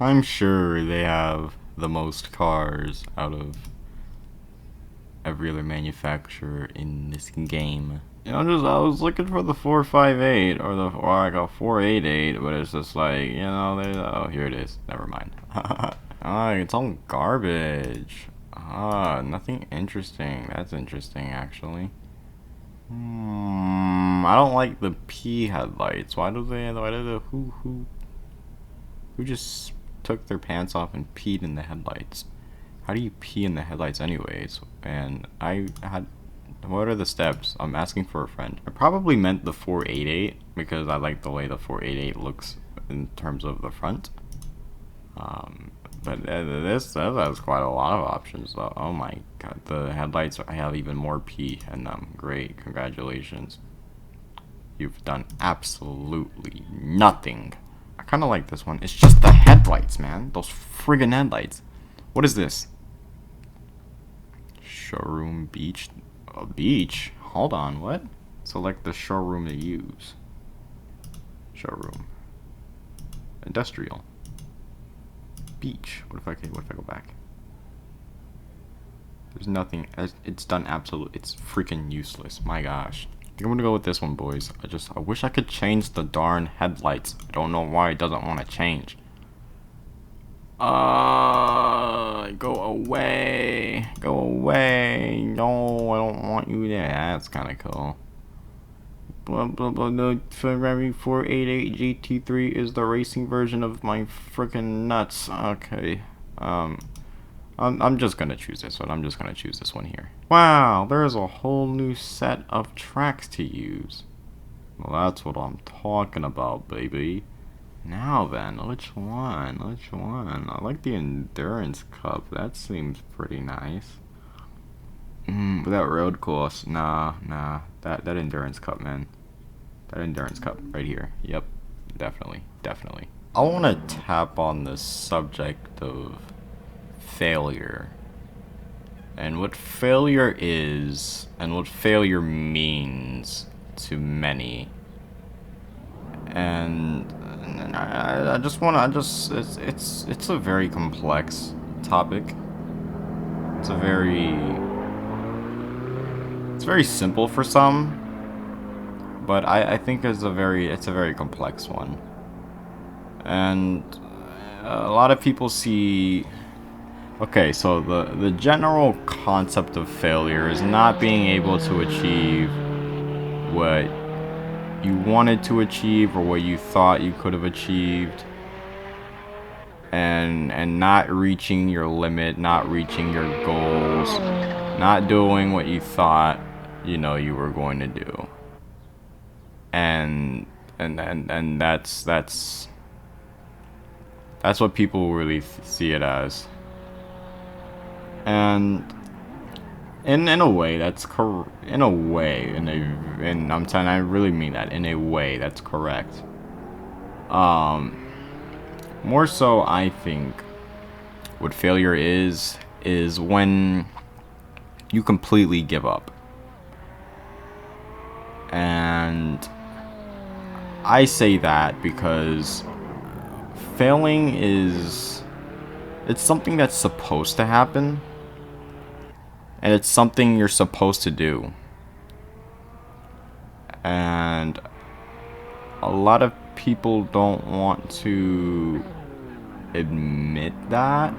I'm sure they have the most cars out of every other manufacturer in this game. I was looking for the 458 or like a 488, but it's just like, oh, here it is. Never mind. It's all garbage. Nothing interesting. That's interesting, actually. I don't like the P headlights. Why do they? Who just took their pants off and peed in the headlights? How do you pee in the headlights, anyways? And I had. What are the steps? I'm asking for a friend. I probably meant the 488 because I like the way the 488 looks in terms of the front. But this has quite a lot of options, though. Oh my god, the headlights have even more P in them. Great, congratulations. You've done absolutely nothing. I kind of like this one. It's just the headlights, man. Those friggin' headlights. What is this? Showroom beach. A beach? Hold on, what? Select the showroom to use. Showroom. Industrial. Beach. What if I go back? There's nothing. It's done absolute. It's freaking useless. My gosh. I think I'm gonna go with this one, boys. I wish I could change the darn headlights. I don't know why it doesn't want to change. Go away. Go away. No, I don't want you there. That's kind of cool. Blah blah blah. The Ferrari 488 GT3 is the racing version of my freaking nuts. Okay. I'm just gonna choose this one. I'm just gonna choose this one here. Wow, there's a whole new set of tracks to use. Well, that's what I'm talking about, baby. Now then, which one? Which one? I like the Endurance Cup. That seems pretty nice. But that road course, nah. That Endurance Cup, man. That Endurance Cup right here. Yep, definitely. I want to tap on the subject of failure. And what failure is, and what failure means to many. And it's a very complex topic. It's very simple for some, but I think it's a very complex one. And a lot of people see. Okay, so the general concept of failure is not being able to achieve what you wanted to achieve or what you thought you could have achieved, and not reaching your limit, not reaching your goals, not doing what you thought you were going to do. And that's what people really see it as. And in a way, that's in a way, and I'm telling, I really mean that. In a way, that's correct. More so, I think what failure is when you completely give up. And I say that because failing it's something that's supposed to happen. And it's something you're supposed to do. And a lot of people don't want to admit that.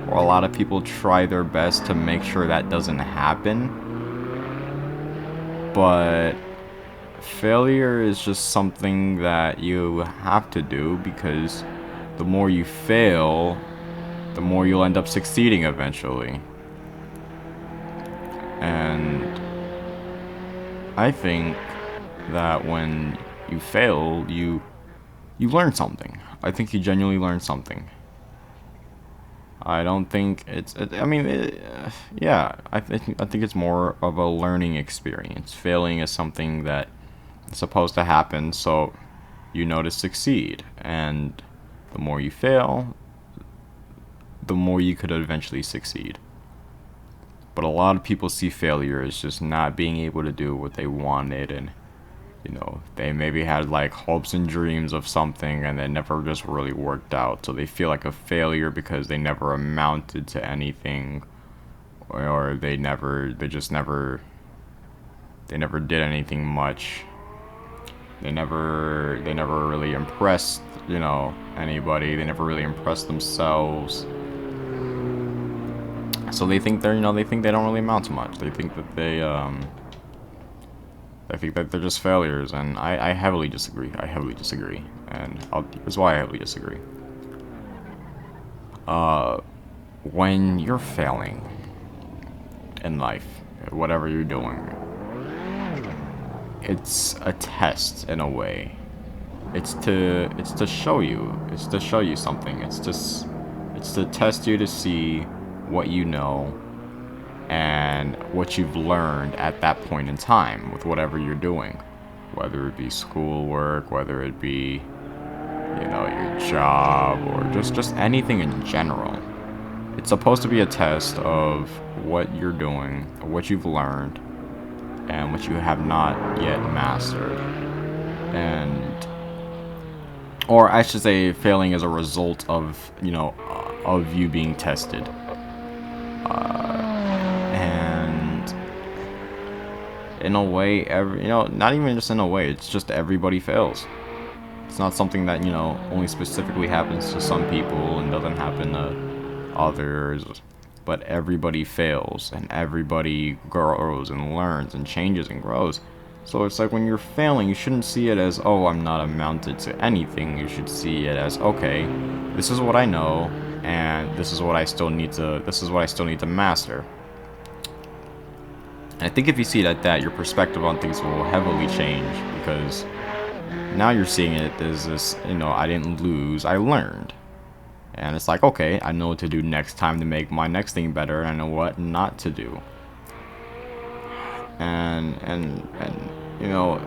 Or a lot of people try their best to make sure that doesn't happen. But failure is just something that you have to do, because the more you fail, the more you'll end up succeeding eventually. And I think that when you fail, you learn something. I think you genuinely learn something. I don't think yeah, I think it's more of a learning experience. Failing is something that is supposed to happen, so you know to succeed. And the more you fail, the more you could eventually succeed. But a lot of people see failure as just not being able to do what they wanted, and You know, they maybe had like hopes and dreams of something and it never just really worked out. So they feel like a failure because they never amounted to anything, or they never did anything much. They never really impressed, you know, anybody. They never really impressed themselves. So they think they think they don't really amount to much. They think that I think that they're just failures, and I heavily disagree. I heavily disagree, and here's why I heavily disagree. When you're failing in life, whatever you're doing, it's a test in a way. It's to show you. It's to show you something. It's to test you to see what you know and what you've learned at that point in time with whatever you're doing, whether it be schoolwork, whether it be, you know, your job, or just anything in general. It's supposed to be a test of what you're doing, what you've learned, and what you have not yet mastered. And, or I should say, failing as a result of, you know, of you being tested. And in a way, not even just in a way, it's just everybody fails. It's not something that, you know, only specifically happens to some people and doesn't happen to others, but everybody fails, and everybody grows and learns and changes and grows. So it's like when you're failing, you shouldn't see it as, oh, I'm not amounted to anything. You should see it as, okay, this is what I know, and this is what I still need to master. And I think if you see it at that, your perspective on things will heavily change, because now you're seeing it as this, you know, I didn't lose, I learned. And it's like, okay, I know what to do next time to make my next thing better, and I know what not to do. And you know,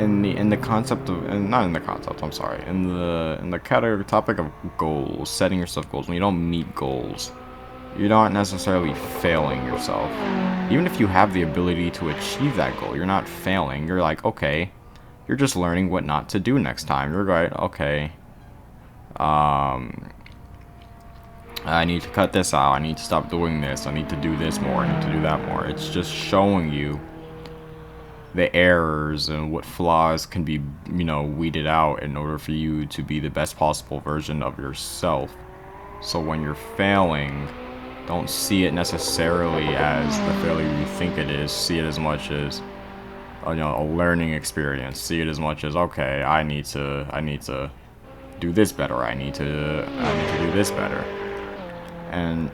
in the concept of, and not in the concept, I'm sorry, in the category topic of goals, setting yourself goals, when you don't meet goals, you're not necessarily failing yourself. Even if you have the ability to achieve that goal, you're not failing. You're like, okay, you're just learning what not to do next time. You're going, okay, I need to cut this out, I need to stop doing this, I need to do this more, I need to do that more. It's just showing you the errors and what flaws can be, you know, weeded out in order for you to be the best possible version of yourself. So when you're failing, don't see it necessarily as the failure you think it is. See it as much as, you know, a learning experience. See it as much as, okay, I need to do this better. I need to do this better. And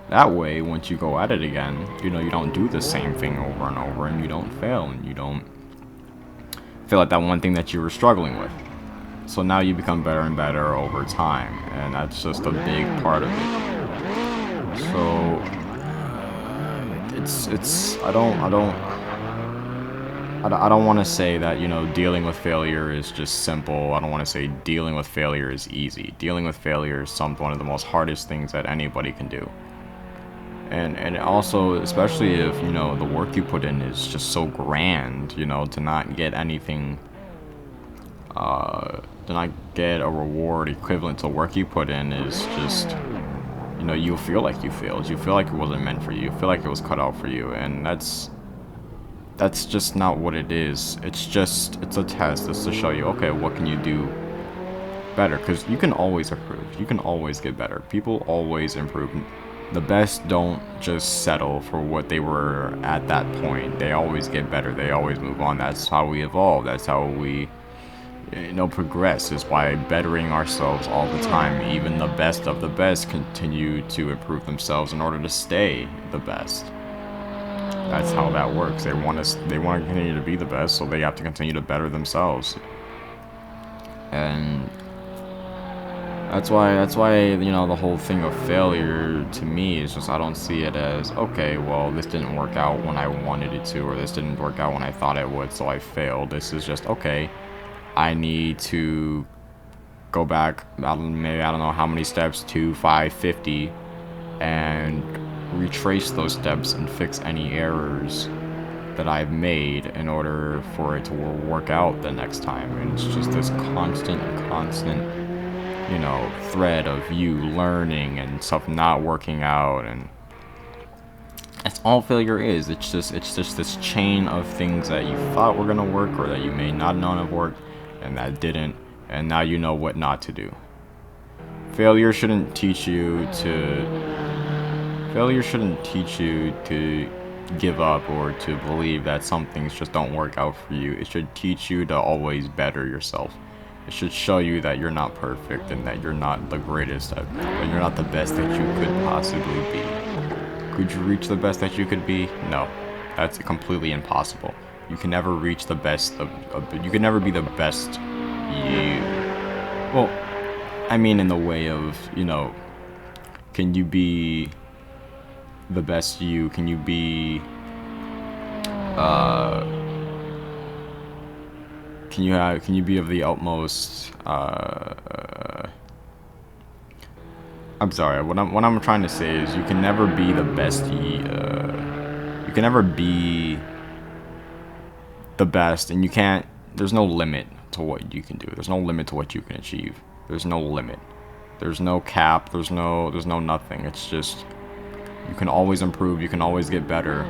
that way, once you go at it again, you know, you don't do the same thing over and over, and you don't fail, and you don't feel like that one thing that you were struggling with. So now you become better and better over time, and that's just a big part of it. So I don't want to say that, you know, dealing with failure is just simple. I don't want to say dealing with failure is easy. Dealing with failure is one of the most hardest things that anybody can do. And also, especially if, you know, the work you put in is just so grand, you know, to not get anything, to not get a reward equivalent to work you put in is just, you know, you feel like you failed. You feel like it wasn't meant for you. You feel like it was cut out for you. And that's just not what it is. It's a test. It's to show you, okay, what can you do better? Because you can always improve. You can always get better. People always improve. The best don't just settle for what they were at that point. They always get better. They always move on. That's how we evolve. That's how we, you know, progress, is by bettering ourselves all the time. Even the best of the best continue to improve themselves in order to stay the best. That's how that works. They want to continue to be the best, so they have to continue to better themselves. And that's why, you know, the whole thing of failure to me is just, I don't see it as, okay, well, this didn't work out when I wanted it to, or this didn't work out when I thought it would, so I failed. This is just, okay, I need to go back, maybe, I don't know how many steps, 2, 5, 50, and retrace those steps and fix any errors that I've made in order for it to work out the next time. And it's just this constant, you know, thread of you learning and stuff not working out, and that's all failure is. It's just this chain of things that you thought were gonna work or that you may not know have worked and that didn't, and now you know what not to do. Failure shouldn't teach you to give up or to believe that some things just don't work out for you. It should teach you to always better yourself. It should show you that you're not perfect and that you're not the greatest, and you're not the best that you could possibly be. Could you reach the best that you could be? No, that's completely impossible. You can never reach the best you can never be the best you. Well, I mean in the way of, you know, can you be the best you? Can you be can you be of the utmost I'm sorry, what I'm trying to say is you can never be the best you can never be the best, and you can't, there's no limit to what you can do. There's no limit to what you can achieve. There's no limit. There's no cap, there's no nothing. It's just you can always improve, you can always get better.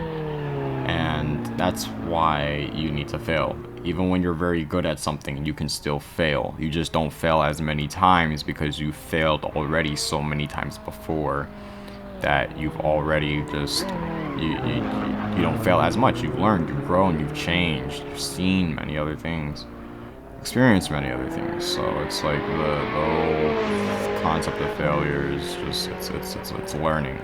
And that's why you need to fail. Even when you're very good at something, you can still fail. You just don't fail as many times because you failed already so many times before that you've already just, you don't fail as much. You've learned, you've grown, you've changed, you've seen many other things, experienced many other things. So it's like the whole concept of failure is just, it's learning.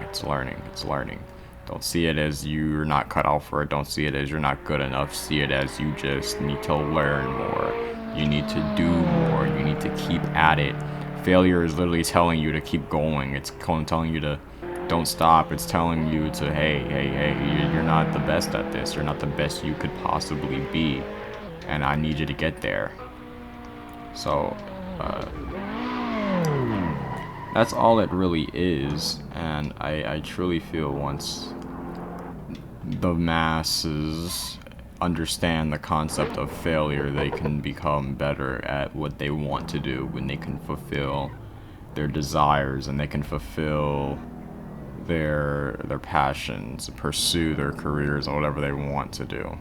Don't see it as you're not cut out for it. Don't see it as you're not good enough. See it as you just need to learn more. You need to do more. You need to keep at it. Failure is literally telling you to keep going. It's telling you to don't stop. It's telling you to, hey, you're not the best at this. You're not the best you could possibly be. And I need you to get there. So, that's all it really is. And I truly feel once the masses understand the concept of failure, they can become better at what they want to do, when they can fulfill their desires and they can fulfill their passions, pursue their careers or whatever they want to do.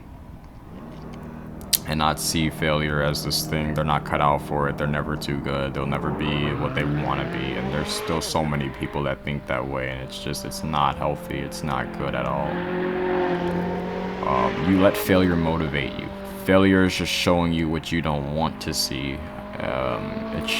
And not see failure as this thing, they're not cut out for it, they're never too good, they'll never be what they want to be. And there's still so many people that think that way, and it's not healthy, it's not good at all. You let failure motivate you. Failure is just showing you what you don't want to see. It's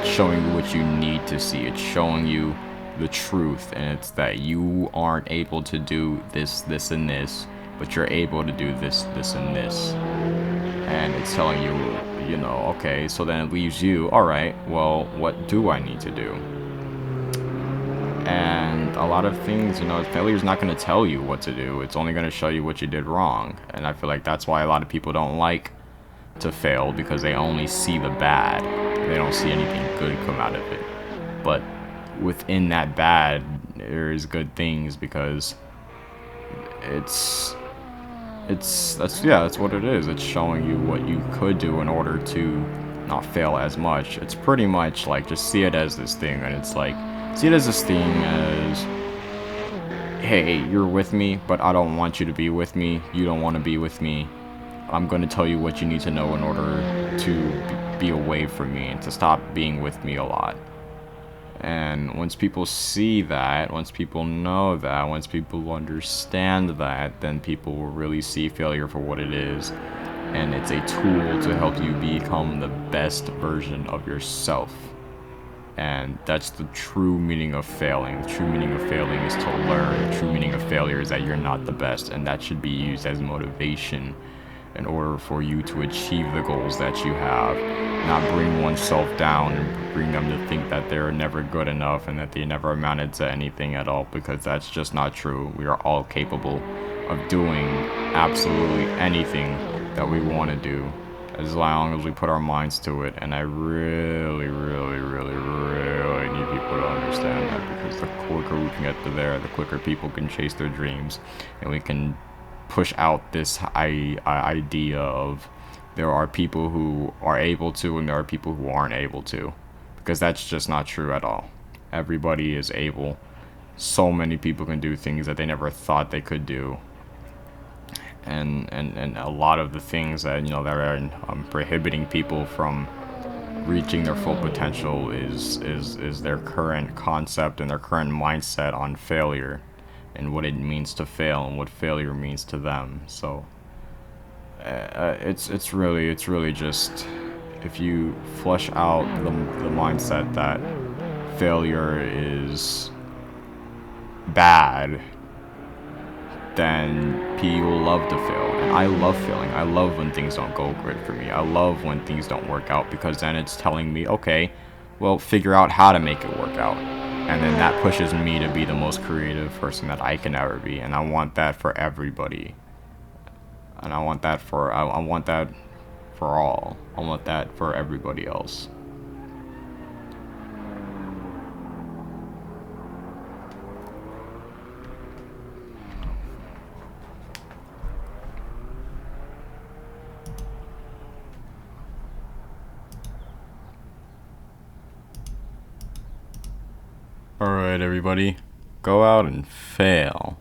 showing you what you need to see. It's showing you the truth, and it's that you aren't able to do this, and this, but you're able to do this, and this. And it's telling you, you know, okay, so then it leaves you, alright, well, what do I need to do? And a lot of things, you know, failure's not going to tell you what to do. It's only going to show you what you did wrong. And I feel like that's why a lot of people don't like to fail, because they only see the bad. They don't see anything good come out of it. But within that bad, there's good things, because that's what it is. It's showing you what you could do in order to not fail as much. It's pretty much like, just see it as this thing, and it's like, see it as this thing as, hey, you're with me, but I don't want you to be with me. You don't want to be with me. I'm going to tell you what you need to know in order to be away from me and to stop being with me a lot. And once people see that, once people know that, once people understand that, then people will really see failure for what it is. And it's a tool to help you become the best version of yourself. And that's the true meaning of failing. The true meaning of failing is to learn. The true meaning of failure is that you're not the best, and that should be used as motivation in order for you to achieve the goals that you have. Not bring oneself down and bring them to think that they're never good enough and that they never amounted to anything at all, because that's just not true. We are all capable of doing absolutely anything that we want to do, as long as we put our minds to it. And I really need people to understand that, because the quicker we can get to there, the quicker people can chase their dreams, and we can push out this idea of there are people who are able to and there are people who aren't able to, because that's just not true at all. Everybody is able. So many people can do things that they never thought they could do, and a lot of the things that that are prohibiting people from reaching their full potential is their current concept and their current mindset on failure and what it means to fail and what failure means to them. So it's really just, if you flush out the mindset that failure is bad, then people love to fail. And I love failing. I love when things don't go great for me. I love when things don't work out, because then it's telling me, okay, well, figure out how to make it work out. And then that pushes me to be the most creative person that I can ever be. And I want that for everybody. And I want that for all. I want that for everybody else. Alright, everybody, go out and fail.